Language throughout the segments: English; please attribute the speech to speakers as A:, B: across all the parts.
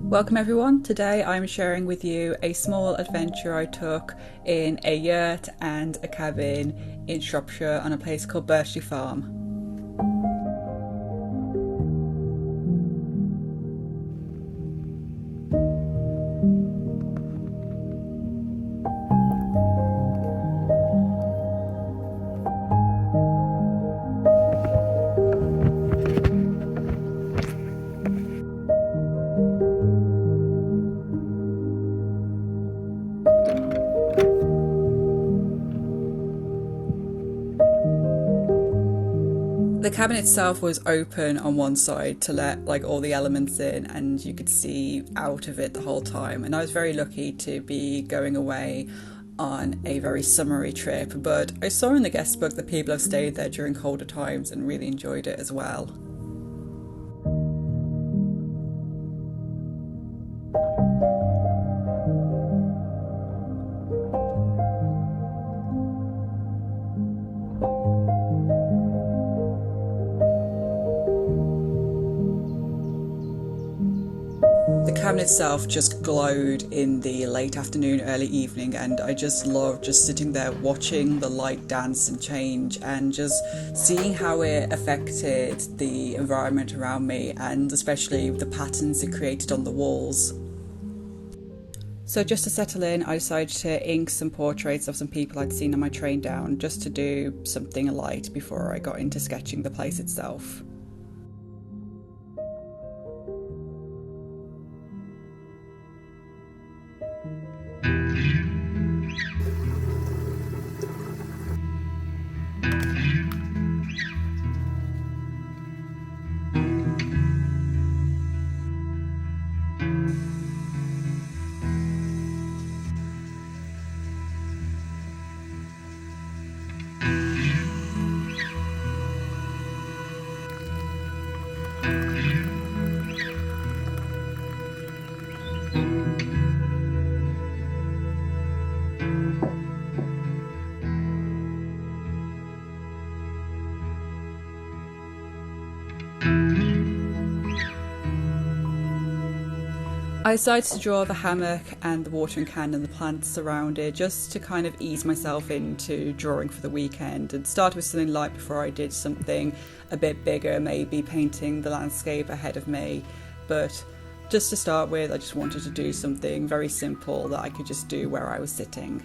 A: Welcome everyone. Today I'm sharing with you a small adventure I took in a yurt and a cabin in Shropshire on a place called Birchley Farm. The cabin itself was open on one side to let all the elements in, and you could see out of it the whole time. And I was very lucky to be going away on a very summery trip, but I saw in the guest book that people have stayed there during colder times and really enjoyed it as well. The cabin itself just glowed in the late afternoon, early evening, and I just loved just sitting there watching the light dance and change and just seeing how it affected the environment around me, and especially the patterns it created on the walls. So just to settle in, I decided to ink some portraits of some people I'd seen on my train down, just to do something light before I got into sketching the place itself. I decided to draw the hammock and the watering can and the plants around it, just to kind of ease myself into drawing for the weekend, and start with something light before I did something a bit bigger, maybe painting the landscape ahead of me. But just to start with, I just wanted to do something very simple that I could just do where I was sitting.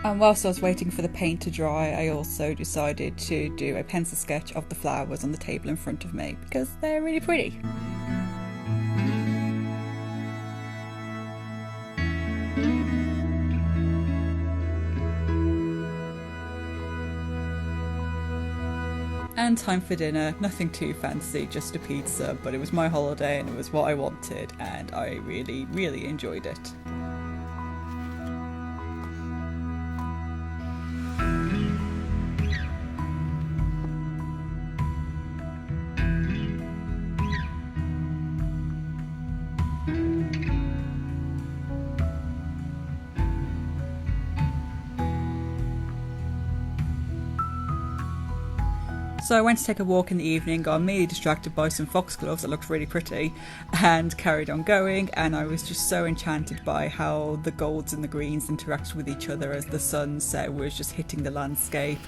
A: And whilst I was waiting for the paint to dry, I also decided to do a pencil sketch of the flowers on the table in front of me because they're really pretty. And time for dinner. Nothing too fancy, just a pizza, but it was my holiday and it was what I wanted, and I really, really enjoyed it. So I went to take a walk in the evening, got immediately distracted by some foxgloves that looked really pretty, and carried on going, and I was just so enchanted by how the golds and the greens interacted with each other as the sunset was just hitting the landscape.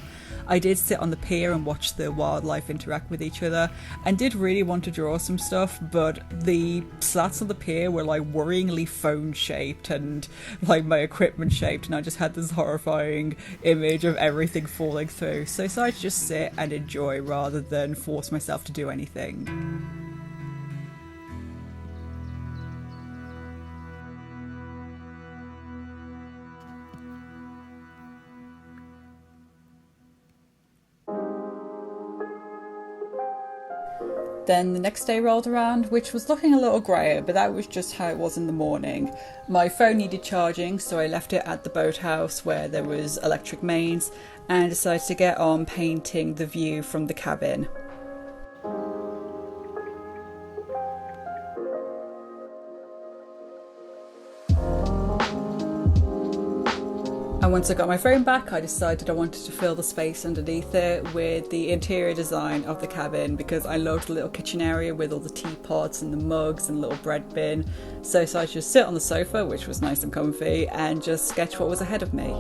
A: I did sit on the pier and watch the wildlife interact with each other, and did really want to draw some stuff, but the slats on the pier were worryingly phone shaped and my equipment shaped, and I just had this horrifying image of everything falling through. So I decided to just sit and enjoy rather than force myself to do anything. Then the next day rolled around, which was looking a little grayer, but that was just how it was in the morning. My phone needed charging, so I left it at the boathouse where there was electric mains, and decided to get on painting the view from the cabin. once I got my phone back, I decided I wanted to fill the space underneath it with the interior design of the cabin, because I loved the little kitchen area with all the teapots and the mugs and the little bread bin. So I decided to just sit on the sofa, which was nice and comfy, and just sketch what was ahead of me.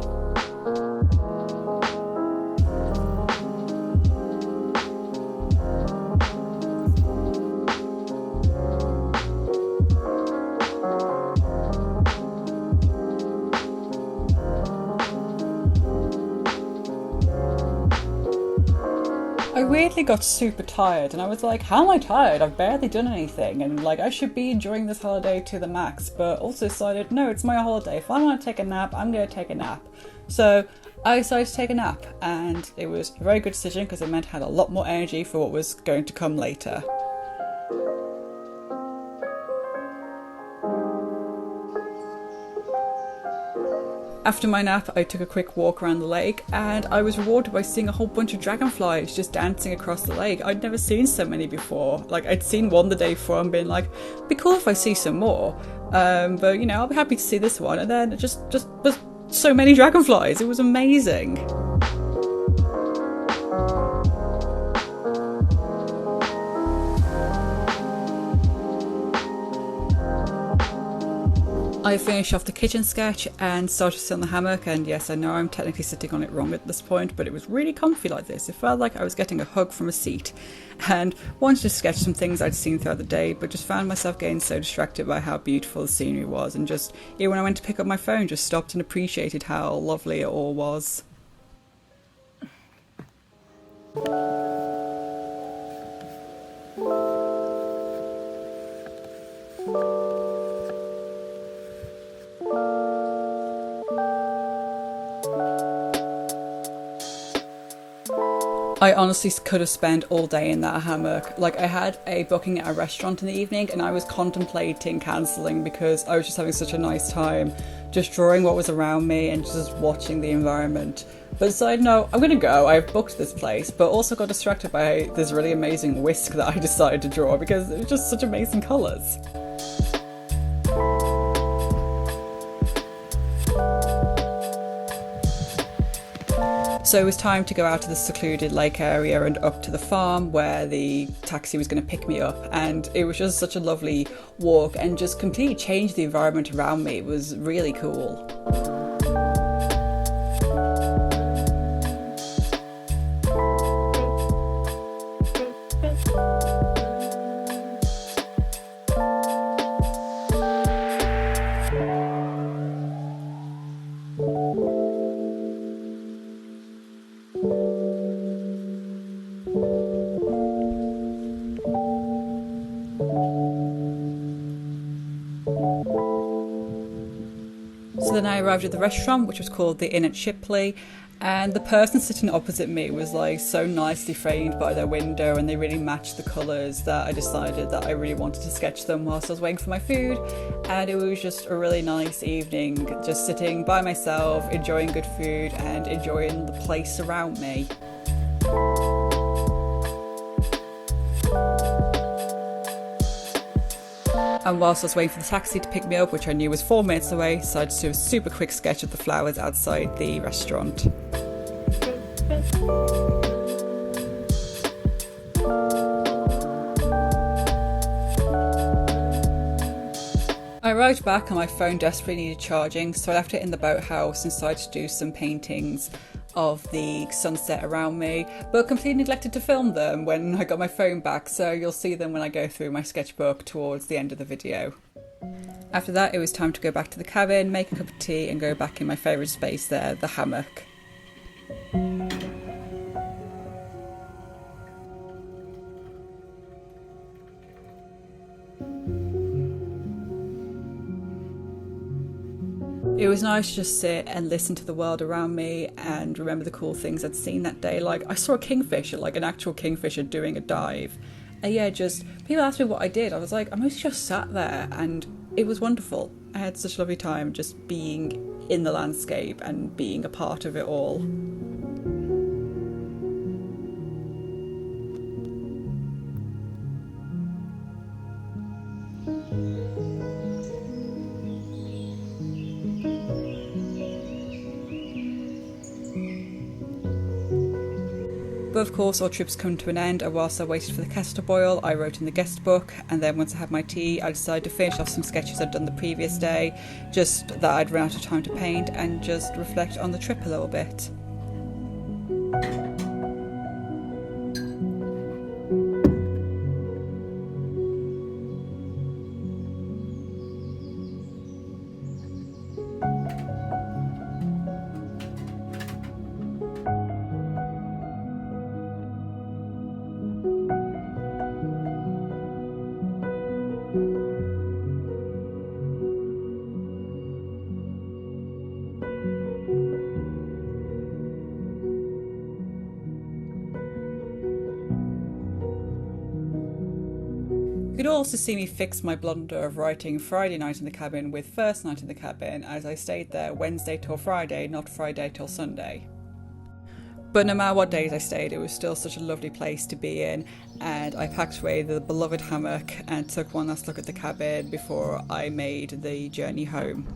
A: I weirdly got super tired, and I was like, how am I tired? I've barely done anything, and like I should be enjoying this holiday to the max, but also decided, no, it's my holiday. If I want to take a nap, I'm going to take a nap. So I decided to take a nap, and it was a very good decision because it meant I had a lot more energy for what was going to come later. After my nap, I took a quick walk around the lake, and I was rewarded by seeing a whole bunch of dragonflies just dancing across the lake. I'd never seen so many before. Like, I'd seen one the day before and been like, it'd be cool if I see some more. But you know, I'll be happy to see this one. And then it just was so many dragonflies. It was amazing. I finished off the kitchen sketch and started to sit on the hammock, and yes, I know I'm technically sitting on it wrong at this point, but it was really comfy like this. It felt like I was getting a hug from a seat, and wanted to sketch some things I'd seen throughout the day, but just found myself getting so distracted by how beautiful the scenery was, and just, yeah, when I went to pick up my phone, just stopped and appreciated how lovely it all was. I honestly could have spent all day in that hammock. Like, I had a booking at a restaurant in the evening, and I was contemplating cancelling because I was just having such a nice time just drawing what was around me and just watching the environment. But decided, no, I'm gonna go. I've booked this place, but also got distracted by this really amazing whisk that I decided to draw because it was just such amazing colours. So it was time to go out to the secluded lake area and up to the farm where the taxi was going to pick me up, and it was just such a lovely walk and just completely changed the environment around me. It was really cool. So then I arrived at the restaurant, which was called the Inn at Shipley, and the person sitting opposite me was like so nicely framed by their window, and they really matched the colours that I decided that I really wanted to sketch them whilst I was waiting for my food. And it was just a really nice evening, just sitting by myself, enjoying good food and enjoying the place around me. And whilst I was waiting for the taxi to pick me up, which I knew was 4 minutes away, so I just did a super quick sketch of the flowers outside the restaurant. I arrived back and my phone desperately needed charging, so I left it in the boathouse and decided to do some paintings of the sunset around me, but completely neglected to film them when I got my phone back, so you'll see them when I go through my sketchbook towards the end of the video. After that, it was time to go back to the cabin, make a cup of tea and go back in my favourite space there, the hammock. It was nice to just sit and listen to the world around me and remember the cool things I'd seen that day. Like, I saw a kingfisher, like an actual kingfisher doing a dive. And yeah, just people asked me what I did. I was like, I mostly just sat there, and it was wonderful. I had such a lovely time just being in the landscape and being a part of it all. But of course all trips come to an end, and whilst I waited for the kettle to boil I wrote in the guest book, and then once I had my tea I decided to finish off some sketches I'd done the previous day, just that I'd run out of time to paint, and just reflect on the trip a little bit. You could also see me fix my blunder of writing Friday night in the cabin with first night in the cabin, as I stayed there Wednesday till Friday, not Friday till Sunday. But no matter what days I stayed, it was still such a lovely place to be in, and I packed away the beloved hammock and took one last look at the cabin before I made the journey home.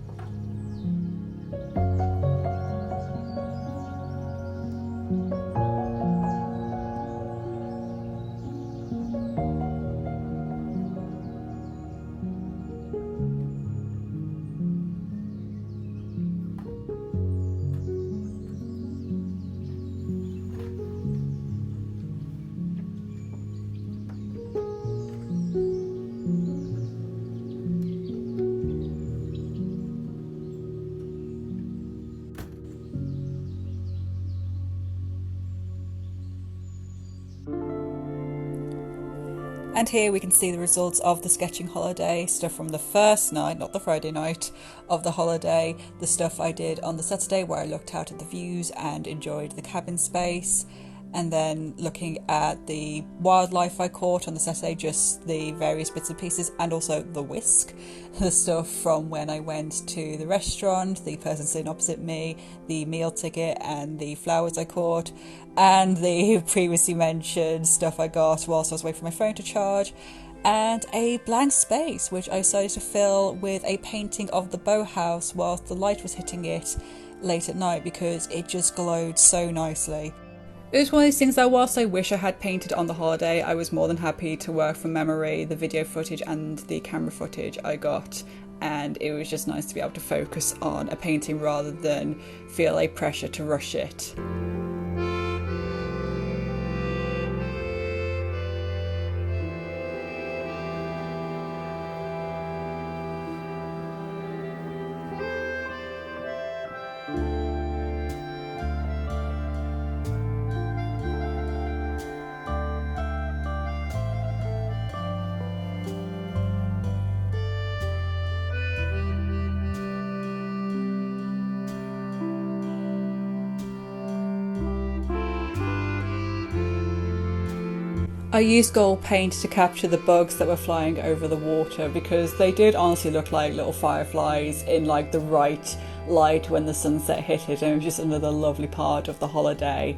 A: And here we can see the results of the sketching holiday, stuff from the first night, not the Friday night, of the holiday, the stuff I did on the Saturday where I looked out at the views and enjoyed the cabin space, and then looking at the wildlife I caught on the Saturday, just the various bits and pieces, and also the whisk, the stuff from when I went to the restaurant, the person sitting opposite me, the meal ticket and the flowers I caught, and the previously mentioned stuff I got whilst I was waiting for my phone to charge, and a blank space which I decided to fill with a painting of the boathouse whilst the light was hitting it late at night because it just glowed so nicely. It was one of these things that whilst I wish I had painted on the holiday, I was more than happy to work from memory the video footage and the camera footage I got, and it was just nice to be able to focus on a painting rather than feel a pressure to rush it. I used gold paint to capture the bugs that were flying over the water because they did honestly look like little fireflies in like the right light when the sunset hit it, and it was just another lovely part of the holiday.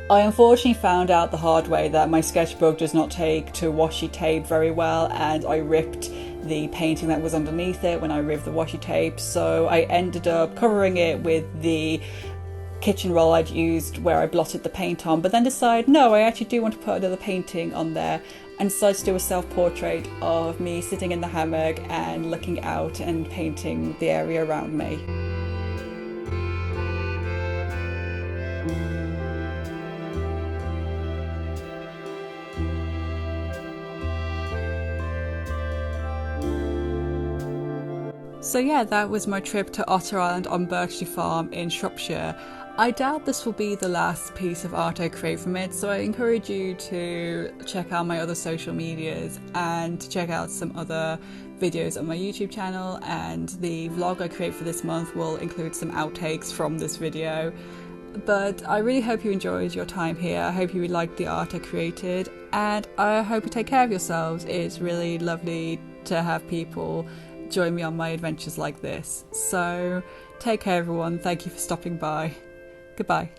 A: I unfortunately found out the hard way that my sketchbook does not take to washi tape very well, and I ripped the painting that was underneath it when I removed the washi tape, so I ended up covering it with the kitchen roll I'd used where I blotted the paint on, but then decided no, I actually do want to put another painting on there, and decided to do a self-portrait of me sitting in the hammock and looking out and painting the area around me. So yeah, that was my trip to Otter Island on Birchley Farm in Shropshire. I doubt this will be the last piece of art I create from it, so I encourage you to check out my other social medias and to check out some other videos on my YouTube channel, and the vlog I create for this month will include some outtakes from this video. But I really hope you enjoyed your time here. I hope you liked the art I created, and I hope you take care of yourselves. It's really lovely to have people join me on my adventures like this. So take care everyone, thank you for stopping by. Goodbye.